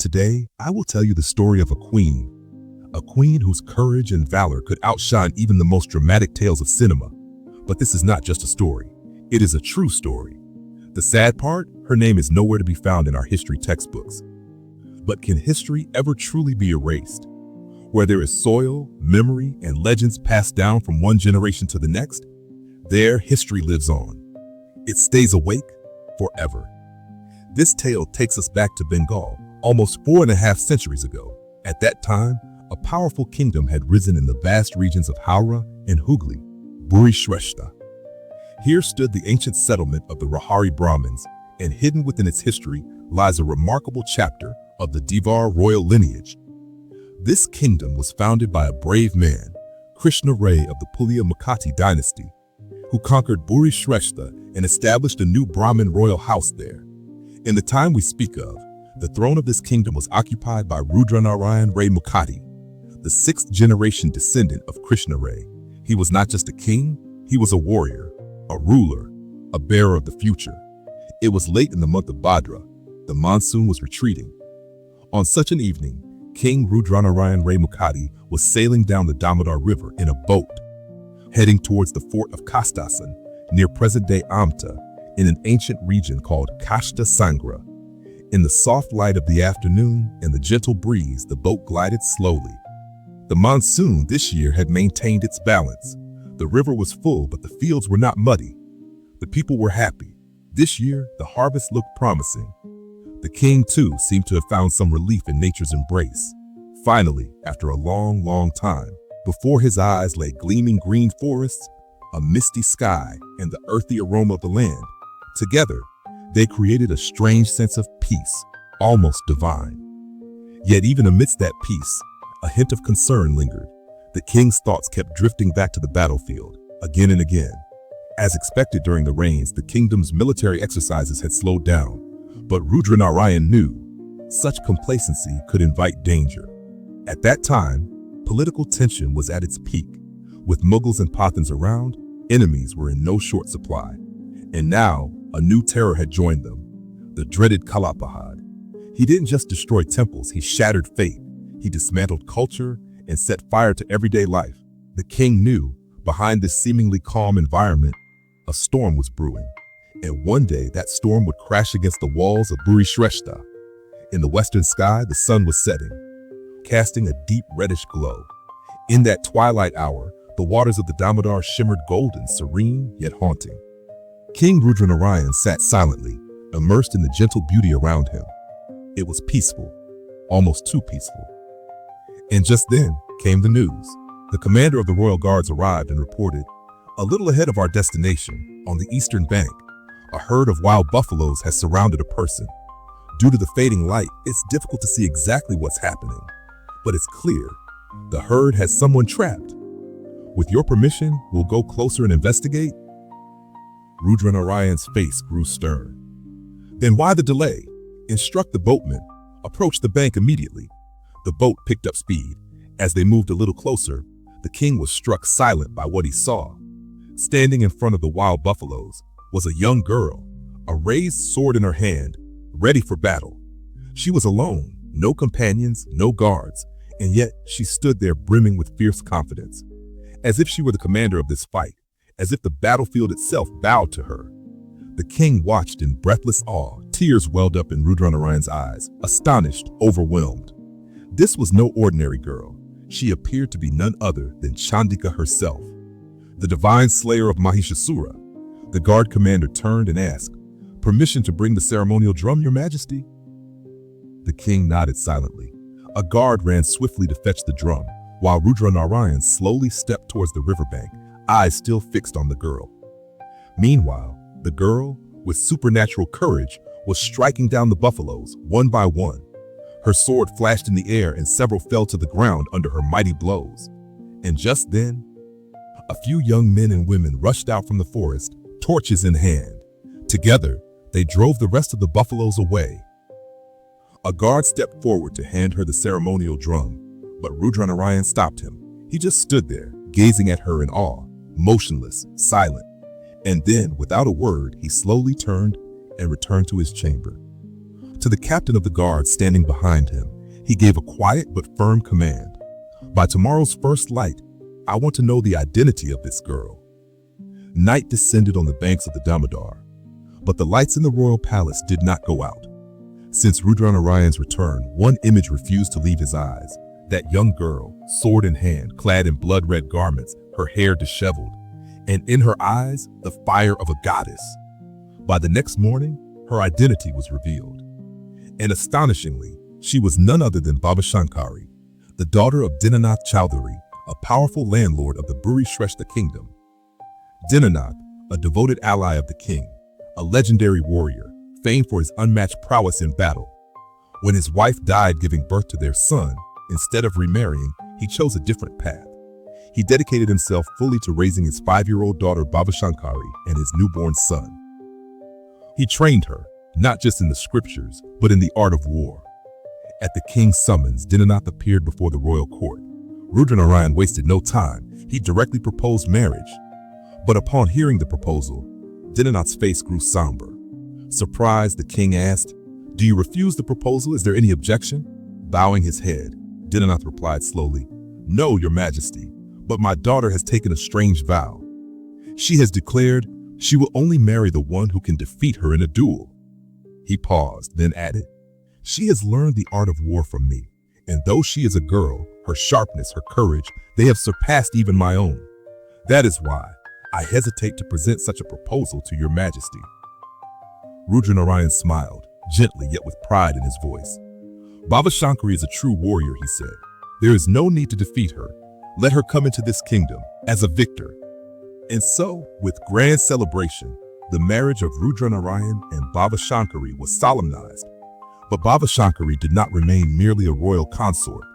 today I will tell you the story of a queen whose courage and valor could outshine even the most dramatic tales of cinema. But this is not just a story, it is a true story. The sad part, her name is nowhere to be found in our history textbooks. But can history ever truly be erased? Where there is soil, memory, and legends passed down from one generation to the next, there history lives on. It stays awake forever. This tale takes us back to Bengal, almost 4.5 centuries ago. At that time, a powerful kingdom had risen in the vast regions of Howrah and Hooghly, Bhuri Sreshtha. Here stood the ancient settlement of the Rahari Brahmins, and hidden within its history lies a remarkable chapter of the Devar royal lineage. This kingdom was founded by a brave man, Krishna Rai of the Pulya Makati dynasty, who conquered Bhuri Sreshtha and established a new Brahmin royal house there. In the time we speak of, the throne of this kingdom was occupied by Rudranarayan Rai Mukati, the 6th generation descendant of Krishna Rai. He was not just a king, he was a warrior, a ruler, a bearer of the future. It was late in the month of Bhadra. The monsoon was retreating. On such an evening, King Rudranarayan Rai Mukati was sailing down the Damodar River in a boat, heading towards the fort of Kastasan, near present-day Amta, in an ancient region called Kashta Sangra. In the soft light of the afternoon and the gentle breeze, the boat glided slowly. The monsoon this year had maintained its balance. The river was full, but the fields were not muddy. The people were happy. This year, the harvest looked promising. The king, too, seemed to have found some relief in nature's embrace. Finally, after a long time, before his eyes lay gleaming green forests, a misty sky, and the earthy aroma of the land. Together, they created a strange sense of peace, almost divine. Yet even amidst that peace, a hint of concern lingered. The king's thoughts kept drifting back to the battlefield, again and again. As expected during the rains, the kingdom's military exercises had slowed down, but Rudranarayan knew such complacency could invite danger. At that time, political tension was at its peak. With Mughals and Pathans around, enemies were in no short supply. And now, a new terror had joined them, the dreaded Kalapahad. He didn't just destroy temples, he shattered faith. He dismantled culture and set fire to everyday life. The king knew, behind this seemingly calm environment, a storm was brewing. And one day, that storm would crash against the walls of Bhuri Sreshtha. In the western sky, the sun was setting, casting a deep reddish glow. In that twilight hour, the waters of the Damodar shimmered golden, serene, yet haunting. King Rudranarayan sat silently, immersed in the gentle beauty around him. It was peaceful, almost too peaceful. And just then came the news. The commander of the royal guards arrived and reported, "A little ahead of our destination, on the eastern bank, a herd of wild buffaloes has surrounded a person. Due to the fading light, it's difficult to see exactly what's happening, but it's clear the herd has someone trapped. With your permission, we'll go closer and investigate." Rudranarayan's face grew stern. "Then why the delay? Instruct the boatmen. Approach the bank immediately." The boat picked up speed. As they moved a little closer, the king was struck silent by what he saw. Standing in front of the wild buffaloes was a young girl, a raised sword in her hand, ready for battle. She was alone, no companions, no guards, and yet she stood there brimming with fierce confidence, as if she were the commander of this fight, as if the battlefield itself bowed to her. The king watched in breathless awe. Tears welled up in Rudranarayan's eyes, astonished, overwhelmed. This was no ordinary girl. She appeared to be none other than Chandika herself, the divine slayer of Mahishasura. The guard commander turned and asked, "Permission to bring the ceremonial drum, your majesty?" The king nodded silently. A guard ran swiftly to fetch the drum, while Rudranarayan slowly stepped towards the riverbank, eyes still fixed on the girl. Meanwhile, the girl, with supernatural courage, was striking down the buffaloes, one by one. Her sword flashed in the air and several fell to the ground under her mighty blows. And just then, a few young men and women rushed out from the forest, torches in hand. Together, they drove the rest of the buffaloes away. A guard stepped forward to hand her the ceremonial drum, but Rudranarayan stopped him. He just stood there, gazing at her in awe, motionless, silent. And then, without a word, he slowly turned and returned to his chamber. To the captain of the guard standing behind him, he gave a quiet but firm command. By tomorrow's first light, I want to know the identity of this girl. Night descended on the banks of the Damodar, but the lights in the royal palace did not go out. Since Rudranarayan's return, one image refused to leave his eyes. That young girl, sword in hand, clad in blood-red garments, her hair disheveled, and in her eyes, the fire of a goddess. By the next morning, her identity was revealed. And astonishingly, she was none other than Bhavashankari, the daughter of Dinanath Chowdhury, a powerful landlord of the Bhuri Sreshtha kingdom. Dinanath, a devoted ally of the king, a legendary warrior, famed for his unmatched prowess in battle. When his wife died giving birth to their son, instead of remarrying, he chose a different path. He dedicated himself fully to raising his 5-year-old daughter Bhavashankari and his newborn son. He trained her, not just in the scriptures, but in the art of war. At the king's summons, Dinanath appeared before the royal court. Rudranarayan wasted no time. He directly proposed marriage. But upon hearing the proposal, Dinanath's face grew somber. Surprised, the king asked, "Do you refuse the proposal? Is there any objection?" Bowing his head, Dinanath replied slowly, "No, your majesty, but my daughter has taken a strange vow. She has declared she will only marry the one who can defeat her in a duel." He paused, then added, "She has learned the art of war from me, and though she is a girl, her sharpness, her courage, they have surpassed even my own. That is why I hesitate to present such a proposal to your majesty." Rudranarayan smiled, gently yet with pride in his voice. "Bhavashankari is a true warrior," he said. "There is no need to defeat her. Let her come into this kingdom as a victor." And so, with grand celebration, the marriage of Rudranarayan and Bhavashankari was solemnized. But Bhavashankari did not remain merely a royal consort.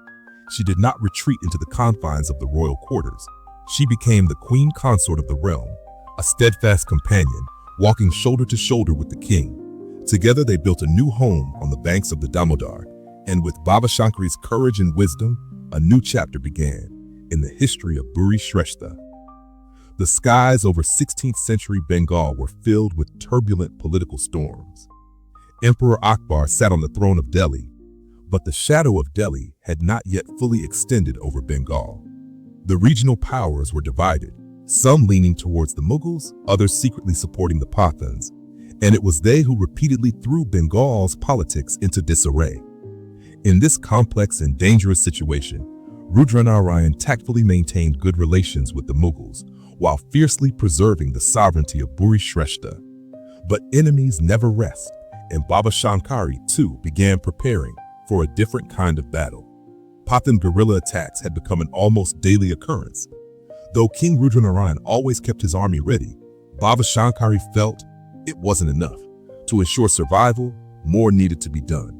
She did not retreat into the confines of the royal quarters. She became the queen consort of the realm, a steadfast companion, walking shoulder to shoulder with the king. Together they built a new home on the banks of the Damodar, and with Bhavashankari's courage and wisdom, a new chapter began in the history of Bhuri Sreshtha. The skies over 16th century Bengal were filled with turbulent political storms. Emperor Akbar sat on the throne of Delhi, but the shadow of Delhi had not yet fully extended over Bengal. The regional powers were divided, some leaning towards the Mughals, others secretly supporting the Pathans, and it was they who repeatedly threw Bengal's politics into disarray. In this complex and dangerous situation, Rudranarayan tactfully maintained good relations with the Mughals, while fiercely preserving the sovereignty of Bhuri Sreshtha. But enemies never rest, and Bhavashankari too began preparing for a different kind of battle. Pathan guerrilla attacks had become an almost daily occurrence. Though King Rudranarayan always kept his army ready, Bhavashankari felt it wasn't enough. To ensure survival, more needed to be done.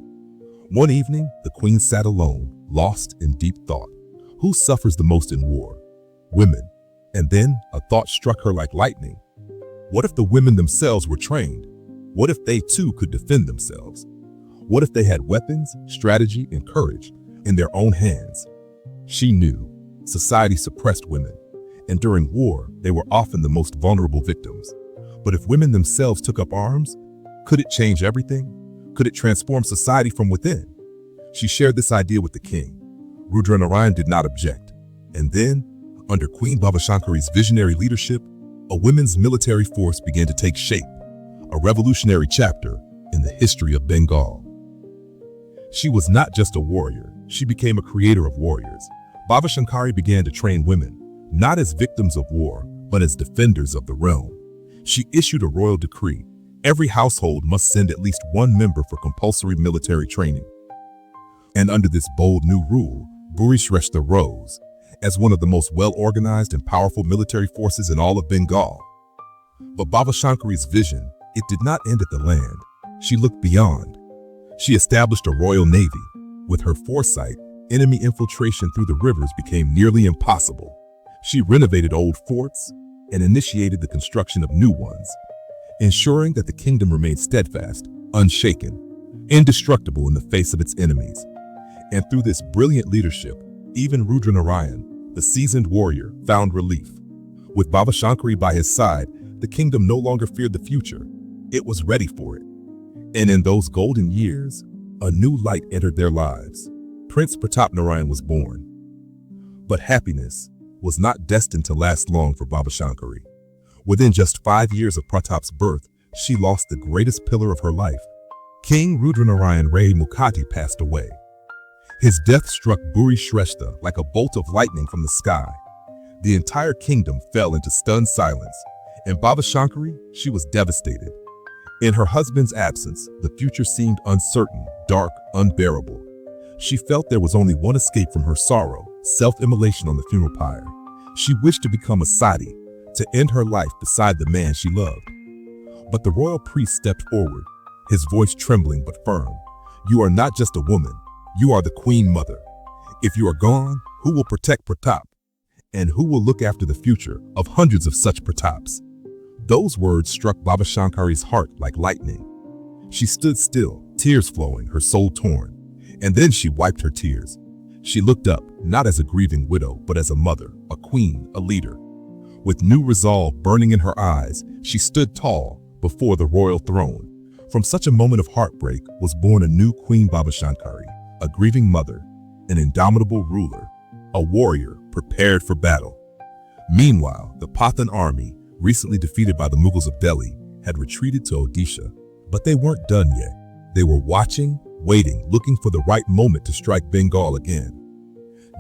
One evening, the queen sat alone, lost in deep thought. Who suffers the most in war? Women. And then a thought struck her like lightning. What if the women themselves were trained? What if they too could defend themselves? What if they had weapons, strategy, and courage in their own hands? She knew society suppressed women, and during war, they were often the most vulnerable victims. But if women themselves took up arms, could it change everything? Could it transform society from within? She shared this idea with the king. Rudranarayan did not object. And then, under Queen Bhavashankari's visionary leadership, a women's military force began to take shape, a revolutionary chapter in the history of Bengal. She was not just a warrior, she became a creator of warriors. Bhavashankari began to train women, not as victims of war, but as defenders of the realm. She issued a royal decree. Every household must send at least one member for compulsory military training. And under this bold new rule, Bhuri Sreshtha rose as one of the most well-organized and powerful military forces in all of Bengal. But Bhavashankari's vision, it did not end at the land. She looked beyond. She established a royal navy. With her foresight, enemy infiltration through the rivers became nearly impossible. She renovated old forts and initiated the construction of new ones, ensuring that the kingdom remained steadfast, unshaken, indestructible in the face of its enemies. And through this brilliant leadership, even Rudranarayan, the seasoned warrior, found relief. With Bhavashankari by his side, the kingdom no longer feared the future. It was ready for it. And in those golden years, a new light entered their lives. Prince Pratap Narayan was born. But happiness was not destined to last long for Bhavashankari. Within just 5 years of Pratap's birth, she lost the greatest pillar of her life. King Rudranarayan Rai Mukhati passed away. His death struck Bhuri Sreshtha like a bolt of lightning from the sky. The entire kingdom fell into stunned silence, and Bhavashankari, she was devastated. In her husband's absence, the future seemed uncertain, dark, unbearable. She felt there was only one escape from her sorrow, self-immolation on the funeral pyre. She wished to become a sati, to end her life beside the man she loved. But the royal priest stepped forward, his voice trembling but firm. "You are not just a woman, you are the Queen Mother. If you are gone, who will protect Pratap? And who will look after the future of hundreds of such Prataps?" Those words struck Bhavashankari's heart like lightning. She stood still, tears flowing, her soul torn. And then she wiped her tears. She looked up, not as a grieving widow, but as a mother, a queen, a leader. With new resolve burning in her eyes, she stood tall before the royal throne. From such a moment of heartbreak was born a new Queen Bhavashankari, a grieving mother, an indomitable ruler, a warrior prepared for battle. Meanwhile, the Pathan army, recently defeated by the Mughals of Delhi, had retreated to Odisha. But they weren't done yet. They were watching, waiting, looking for the right moment to strike Bengal again.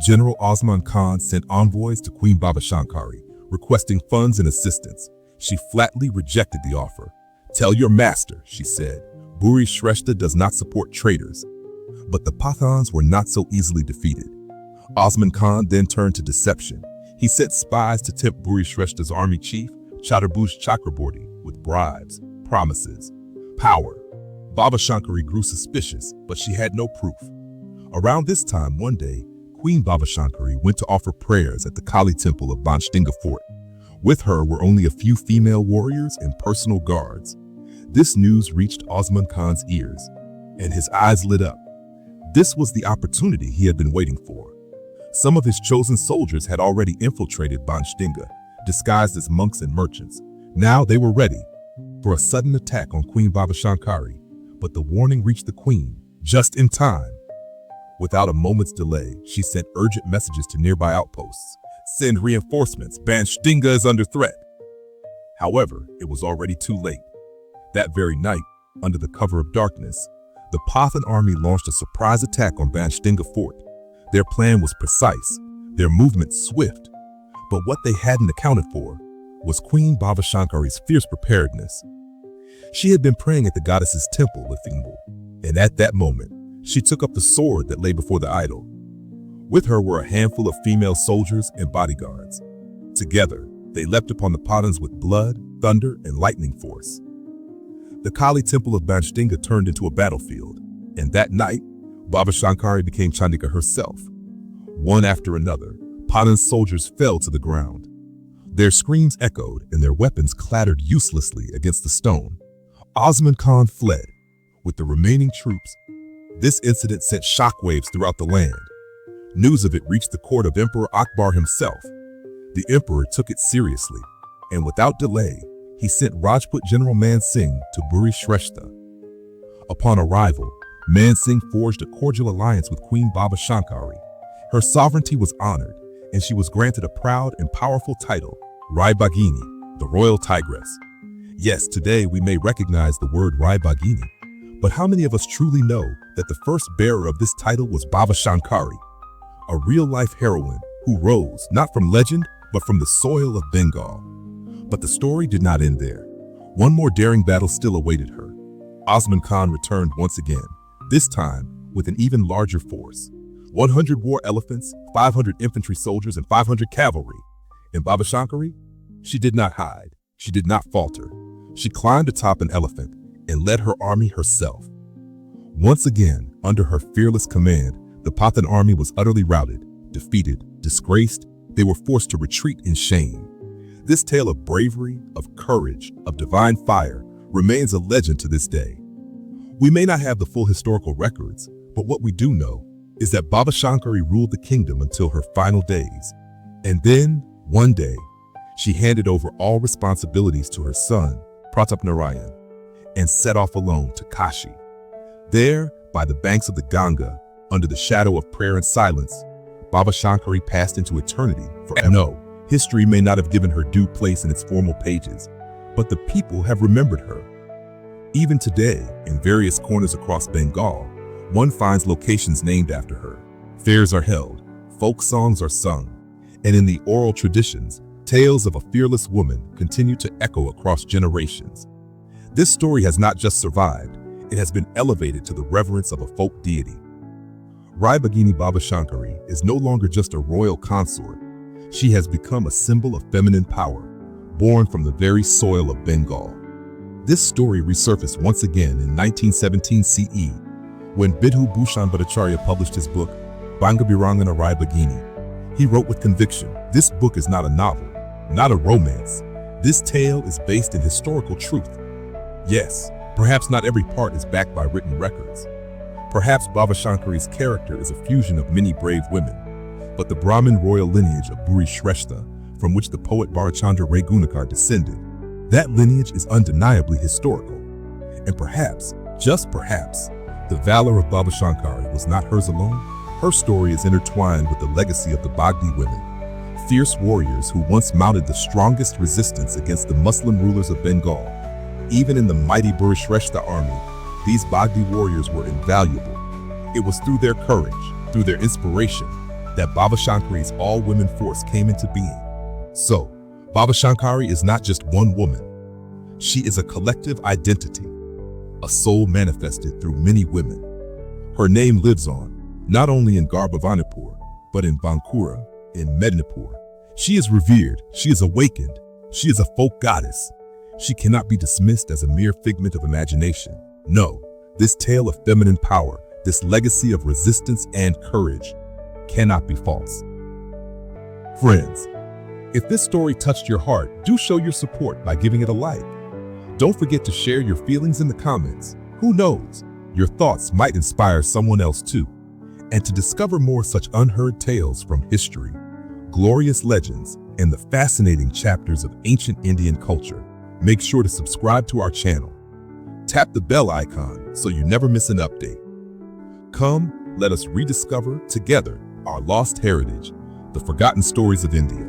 General Osman Khan sent envoys to Queen Bhavashankari, requesting funds and assistance. She flatly rejected the offer. "Tell your master," she said, "Bhuri Sreshtha does not support traitors." But the Pathans were not so easily defeated. Osman Khan then turned to deception. He sent spies to tempt Bhuri Sreshtha's army chief, Chaturbhuj Chakraborty, with bribes, promises, power. Bhavashankari grew suspicious, but she had no proof. Around this time, one day, Queen Bhavashankari went to offer prayers at the Kali temple of Banshdinga fort. With her were only a few female warriors and personal guards. This news reached Osman Khan's ears, and his eyes lit up. This was the opportunity he had been waiting for. Some of his chosen soldiers had already infiltrated Banshdinga, disguised as monks and merchants. Now they were ready for a sudden attack on Queen Bhavashankari, but the warning reached the queen just in time. Without a moment's delay, she sent urgent messages to nearby outposts. "Send reinforcements, Banshdinga is under threat." However, it was already too late. That very night, under the cover of darkness, the Pathan army launched a surprise attack on Banshdinga fort. Their plan was precise, their movement swift. But what they hadn't accounted for was Queen Bhavashankari's fierce preparedness. She had been praying at the goddess's temple, Lithingbu, and at that moment, she took up the sword that lay before the idol. With her were a handful of female soldiers and bodyguards. Together, they leapt upon the Pathans with blood, thunder, and lightning force. The Kali temple of Banshdinga turned into a battlefield, and that night, Bhavashankari became Chandika herself. One after another, Pathan soldiers fell to the ground. Their screams echoed and their weapons clattered uselessly against the stone. Osman Khan fled with the remaining troops. This incident sent shockwaves throughout the land. News of it reached the court of Emperor Akbar himself. The emperor took it seriously, and without delay, he sent Rajput General Man Singh to Bhuri Sreshtha. Upon arrival, Man Singh forged a cordial alliance with Queen Bhavashankari. Her sovereignty was honored, and she was granted a proud and powerful title, Rai Baghini, the royal tigress. Yes, today we may recognize the word Rai Baghini, but how many of us truly know that the first bearer of this title was Bhavashankari, a real-life heroine who rose not from legend, but from the soil of Bengal? But the story did not end there. One more daring battle still awaited her. Osman Khan returned once again, this time with an even larger force. 100 war elephants, 500 infantry soldiers, and 500 cavalry. And Bhavashankari? She did not hide. She did not falter. She climbed atop an elephant and led her army herself. Once again, under her fearless command, the Pathan army was utterly routed, defeated, disgraced. They were forced to retreat in shame. This tale of bravery, of courage, of divine fire remains a legend to this day. We may not have the full historical records, but what we do know is that Bhavashankari ruled the kingdom until her final days. And then, one day, she handed over all responsibilities to her son, Pratap Narayan. and set off alone to Kashi. There, by the banks of the Ganga, under the shadow of prayer and silence, Bhavashankari passed into eternity forever. No, history may not have given her due place in its formal pages, but the people have remembered her. Even today, in various corners across Bengal, one finds locations named after her. Fairs are held, folk songs are sung, and in the oral traditions, tales of a fearless woman continue to echo across generations. This story has not just survived, it has been elevated to the reverence of a folk deity. Rai Baghini Bhavashankari is no longer just a royal consort. She has become a symbol of feminine power, born from the very soil of Bengal. This story resurfaced once again in 1917 CE, when Bidhu Bhushan Bhattacharya published his book, Bangabirangana Rai Baghini. He wrote with conviction, "This book is not a novel, not a romance. This tale is based in historical truth." Yes, perhaps not every part is backed by written records. Perhaps Bhavashankari's character is a fusion of many brave women, but the Brahmin royal lineage of Bhuri Sreshtha, from which the poet Bharachandra Rai Gunakar descended, that lineage is undeniably historical. And perhaps, just perhaps, the valor of Bhavashankari was not hers alone. Her story is intertwined with the legacy of the Baghini women, fierce warriors who once mounted the strongest resistance against the Muslim rulers of Bengal. Even in the mighty Bhuri Sreshtha army, these Baghini warriors were invaluable. It was through their courage, through their inspiration, that Bhavashankari's all-women force came into being. So, Bhavashankari is not just one woman. She is a collective identity, a soul manifested through many women. Her name lives on, not only in Garbhavanipur, but in Bankura, in Medinipur. She is revered, she is awakened, she is a folk goddess. She cannot be dismissed as a mere figment of imagination. No, this tale of feminine power, this legacy of resistance and courage, cannot be false. Friends, if this story touched your heart, do show your support by giving it a like. Don't forget to share your feelings in the comments. Who knows, your thoughts might inspire someone else too. And to discover more such unheard tales from history, glorious legends, and the fascinating chapters of ancient Indian culture, make sure to subscribe to our channel. Tap the bell icon so you never miss an update. Come, let us rediscover together our lost heritage, the forgotten stories of India.